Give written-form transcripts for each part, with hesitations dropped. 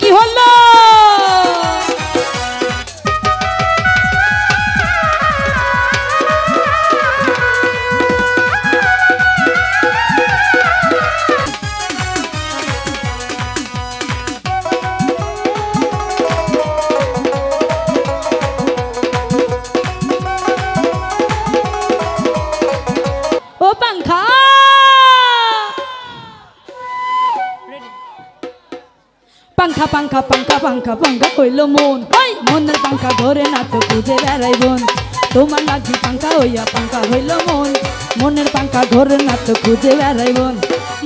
কি হলো ও পাঙ্খা পাঙ্খা পাঙ্খা পাঙ্খা পাঙ্খা পাঙ্খা হইল মন ওই মনের পাঙ্খা ধরে না তো খুঁজে বেড়াই বোন তোমার লাগি পাঙ্খা হইয়া পাঙ্খা হইল মন মনের পাঙ্খা ধরে না তো খুঁজে বেড়াই বোন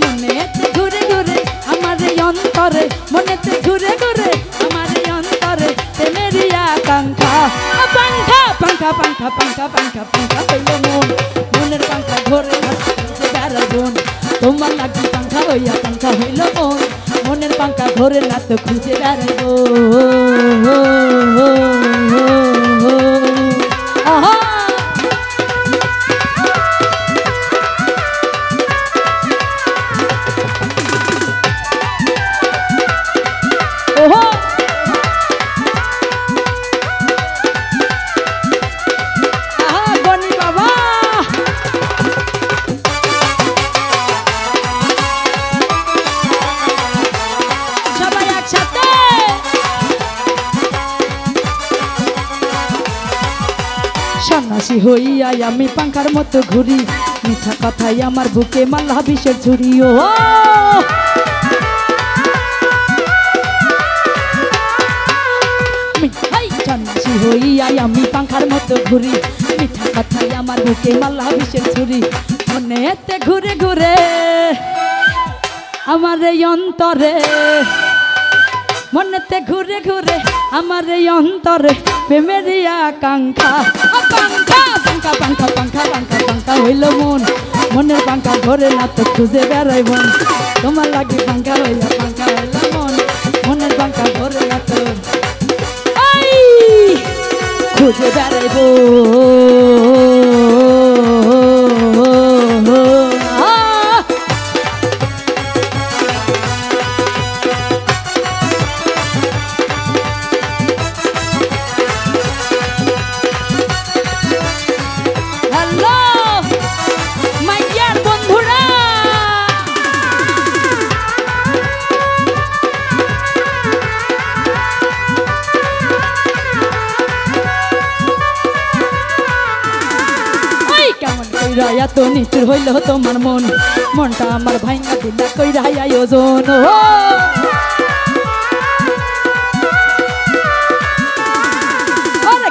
মনেতে ঘুরে ঘুরে আমার এই অন্তরে মনেতে ঘুরে ঘুরে আমার এই অন্তরে প্রেমেরই আকাঙ্ক্ষা পাঙ্খা পাঙ্খা পাঙ্খা পাঙ্খা পাঙ্খা পাঙ্খা হইল মন মনের পাঙ্খা ধরে না তো খুঁজে বেড়াই বোন তোমার লাগি পাঙ্খা হইয়া পাঙ্খা হইল মন মনের পাঙ্খা ধরে না তো খুঁজে বেড়াইবো সন্ন্যাসী হইয়া আমি পাঙ্খার মতো ঘুরি মিঠা কথাই আমার বুকে মাল্লা বিষের ঝুড়ি ও সন্ন্যাসী হইয়া আমি পাঙ্খার মতো ঘুরি মিঠা কথাই আমার বুকে মাল্লা বিষের ঝুড়ি মনেতে ঘুরে ঘুরে আমার এই অন্তরে মনেতে ঘুরে ঘুরে আমার এই অন্তরে প্রেমেরই আকাঙ্ক্ষা পাঙ্খা পাঙ্খা পাঙ্খা পাঙ্খা পাঙ্খা পাঙ্খা হইল মন মনের পাঙ্খা ধরে না তো খুঁজে বেড়াই বোন তোমার লাগি পাঙ্খা হইল পাঙ্খা হইল মন মনের পাঙ্খা ধরে না তো খুঁজে বেড়াইব কইরা তো নিচুর হইল তোমার মন মনটা আমার ভাইঙ্গা দিলা কইরা আয়োজন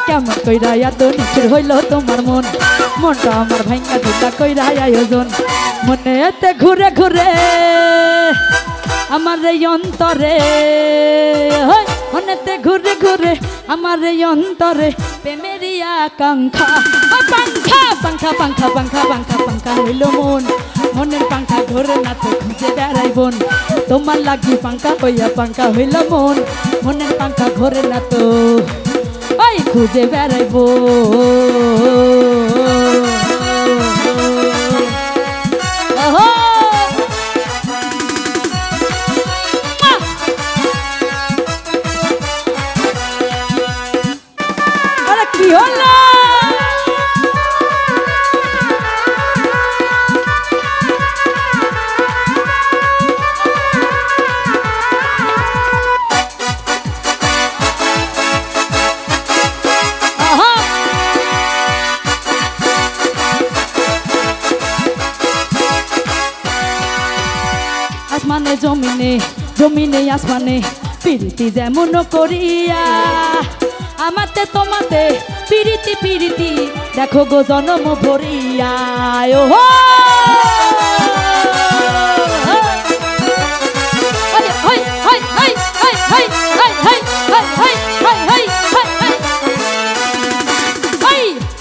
কেমন কইরা তো নিচুর হইল তোমার মন মনটা আমার ভাইঙ্গা দিলা কইরা আয়োজন মনে এতে ঘুরে ঘুরে আমার এই অন্তরে মনেতে ঘুরে ঘুরে আমার এই অন্তরে প্রেমেরই আকাঙ্ক্ষা পাঙ্খা পাঙ্খা পাঙ্খা পাঙ্খা পাঙ্খা পাঙ্খা হইল মন মনের পাঙ্খা ধরে না তো খুঁজে বেড়াই বোন তোমার লাগি পাঙ্খা হইয়া পাঙ্খা হইল মন মনের পাঙ্খা ঘরে না তো ওই খুঁজে বেড়াইব কি হলো আসমানে জমিনে জমিনে আসমানে প্রীতি যেমন করিয়া আমাতে তোমাতে প্রীতি প্রীতি দেখো গো জনম ভরিয়া ওহো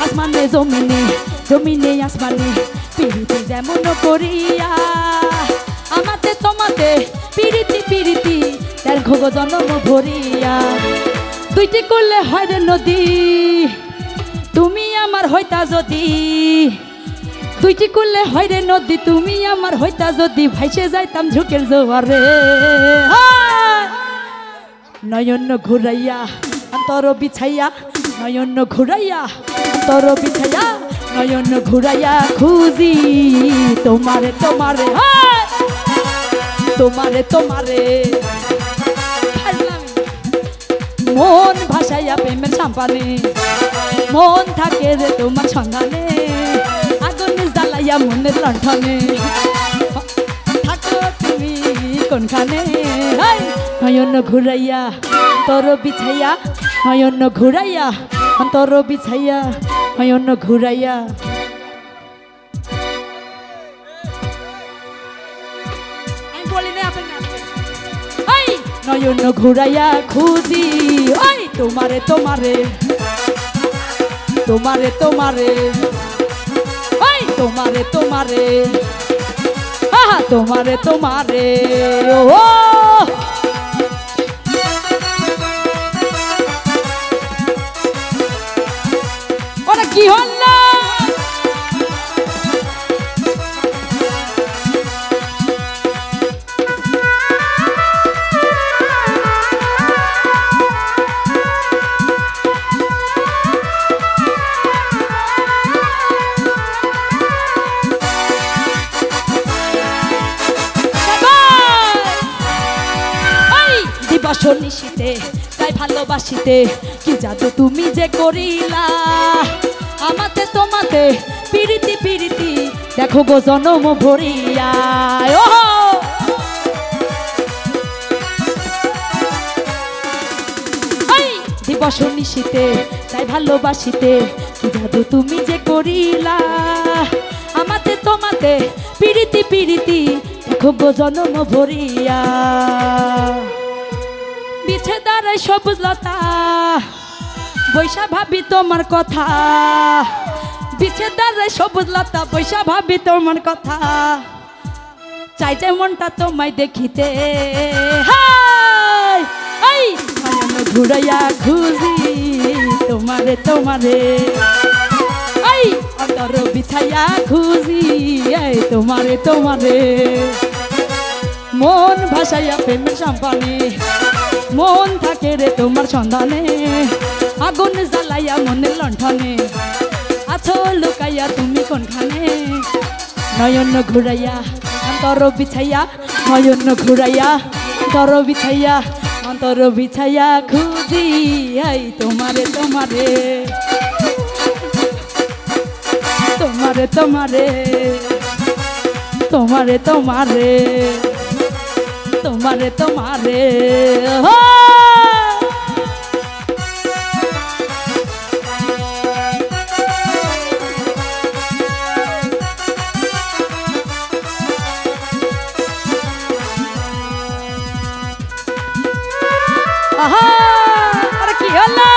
আসমানে জমিনে জমিনে আসমানে প্রীতি যেমন করিয়া আমাতে তোমাতে প্রীতি প্রীতি দেখো গো জনম ভরিয়া দুইটি করলে হয় রে নদী তুমি আমার হইতা যদি দুইটি করলে হয় রে নদী তুমি আমার হইতা যদি ভাইসে যাইতাম ঝুঁকের জোয়ারে নয়ন ঘুরাইয়া অন্তর বিছাইয়া নয়ন ঘুরাইয়া অন্তর বিছাইয়া নয়ন ঘুরাইয়া খুঁজি তোমারে তোমারে তোমারে তোমারে মন ভাসাইয়া প্রেমের সাম্পানে মন থাকে রে তোমার সন্ধানে আগুন জ্বালাইয়া মনের লণ্ঠনে থাকো তুমি কোনখানে নয়ন ঘুরাইয়া অন্তর বিছাইয়া নয়ন ঘুরাইয়া অন্তর বিছাইয়া নয়ন ঘুরাইয়া আমি বলি না আপনি নয়ন ঘুরাইয়া খুঁজি ওই তোমারে তোমারে তোমারে তোমারে ওই তোমারে তোমারে আহা তোমারে তোমারে ও ওরা কি হল নিশিতে তাই ভালোবাসিতে কি জাদু তুমি যে করিলা আমাতে তোমাতে পিরিতি পিরিতি দেখো গো জনম ভরিয়া দিবস নিশিতে তাই ভালোবাসিতে কি জাদু তুমি যে করিলা আমাতে তোমাতে পিরিতি পিরিতি দেখো গো জনম ভরিয়া পিছে দাঁড়াই সবুজ লতা বৈশা ভাবি তোমার কথা পিছে দাঁড়াই সবুজ লতা বৈশা ভাবি তোমার কথা চাই যে মনটা তোমায় দেখিতে নয়ন ঘুরাইয়া খুঁজি তোমারে তোমারে অন্তর বিছাইয়া খুঁজি তোমারে তোমারে মন ভাসাইয়া প্রেমের সাম্পানে মন থাকে রে তোমার সন্ধানে আগুন জ্বালাইয়া মনের লণ্ঠনে আছো লুকাইয়া তুমি কোনখানে নয়ন ঘুরাইয়া অন্তর বিছাইয়া নয়ন ঘুরাইয়া অন্তর বিছাইয়া অন্তর বিছাইয়া খুঁজি তোমারে তোমারে তোমারে তোমারে তোমারে তোমারে তোমারে তোমারে আহা আরে কি হলো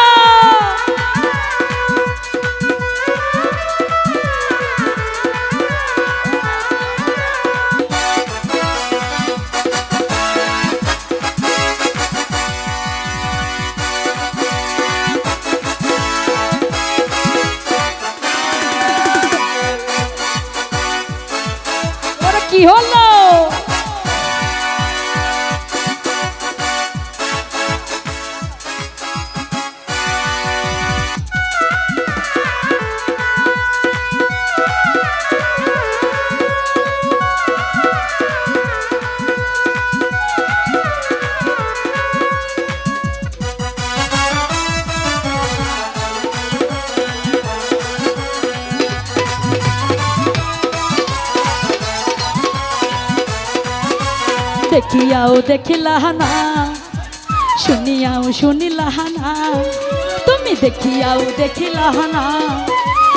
কি হলো দেখিয়াও দেখিলা না শুনিয়াও শুনিলা না তুমি দেখিয়াও দেখিলা না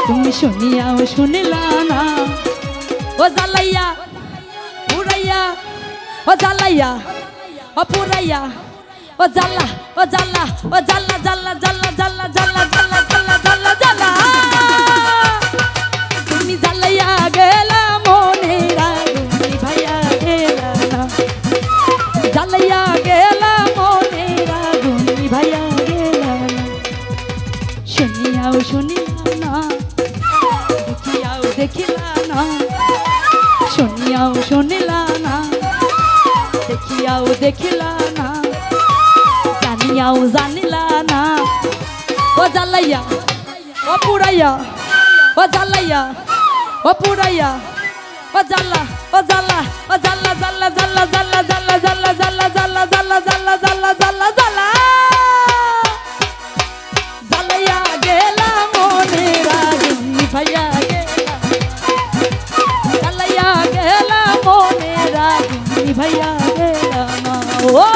তুমি শুনিয়াও শুনিলা না ও জ্বালাইয়া পুরাইয়া ও জ্বালাইয়া ও পুরাইয়া ও জ্বালা ও জ্বালা ও জ্বালা জ্বালা জ্বালা জ্বালা জ্বালা জ্বালা জ্বালা জ্বালা জ্বালা তুমি জ্বালাইয়া গেলা মনে রাগুনি ভাইয়া গেলা না জ্বালাইয়া গেলা মনে রাগুনি ভাইয়া গেলা না শুনিয়াও শুনিলা না দেখিয়াও দেখিলা না শুনিয়াও শুনিলা না দেখিয়াও দেখিলা না জানি চিনিয়াও জানিলা না ও জ্বালাইয়া ও পুরাইয়া ও জ্বালাইয়া ও পুরাইয়া ও জ্বালা ও জ্বালা ও জ্বালা জ্বালা জ্বালা জ্বালা জ্বালা জ্বালা জ্বালা জ্বালা জ্বালা জ্বালা জ্বালা জ্বালা জ্বালা জ্বালাইয়া গেলা মনের আগুন নিভাইয়া গেলা জ্বালাইয়া গেলা মনের আগুন নিভাইয়া গেলা না ও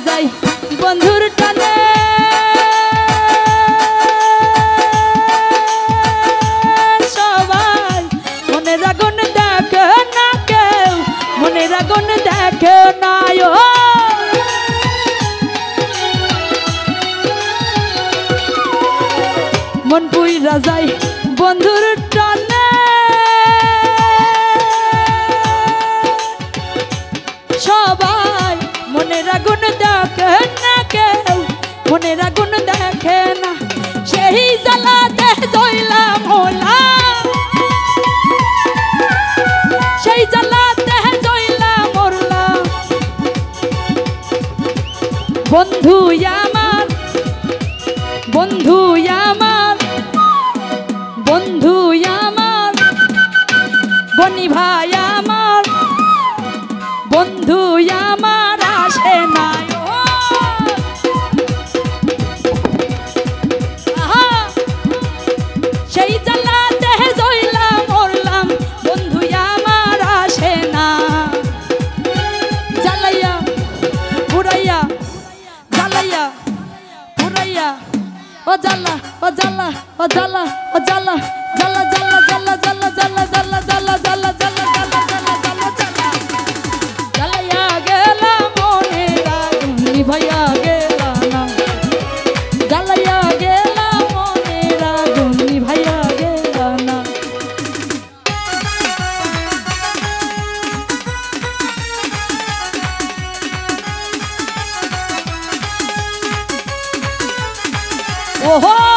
যাই বন্ধুর টানে সবাই মনের আগুন দেখে না কেউ মনের আগুন দেখে না মন পুইরা যাই বন্ধুর টানে সবাই মনের আগুন দেখে না কেউ মনের আগুন দেখে না সেই জ্বালাতে জ্বললাম হলাম সেই জ্বালাতে জ্বললাম মরলাম বন্ধু আমার বন্ধু আমার বন্ধু আমার বনি ভাই আমার বন্ধু আমার আসে না সেই জ্বালাতে জ্বললাম মরলাম বন্ধু আমার আসে না জ্বালাইয়া পুরাইয়া জ্বালাইয়া পুরাইয়া ও জ্বালা ও জ্বালা ও জ্বালা ও জ্বালা জ্বালা জ্বালা জ্বালা জ্বালা জ্বালা জ্বালা জ্বালা জ্বালা জ্বালা জ্বালা জ্বালা জ্বালা জ্বালা জ্বালাইয়া গেলা মনের আগুন নিভাইয়া গেলা না জ্বালাইয়া গেলা মনের আগুন নিভাইয়া গেলা না ওহো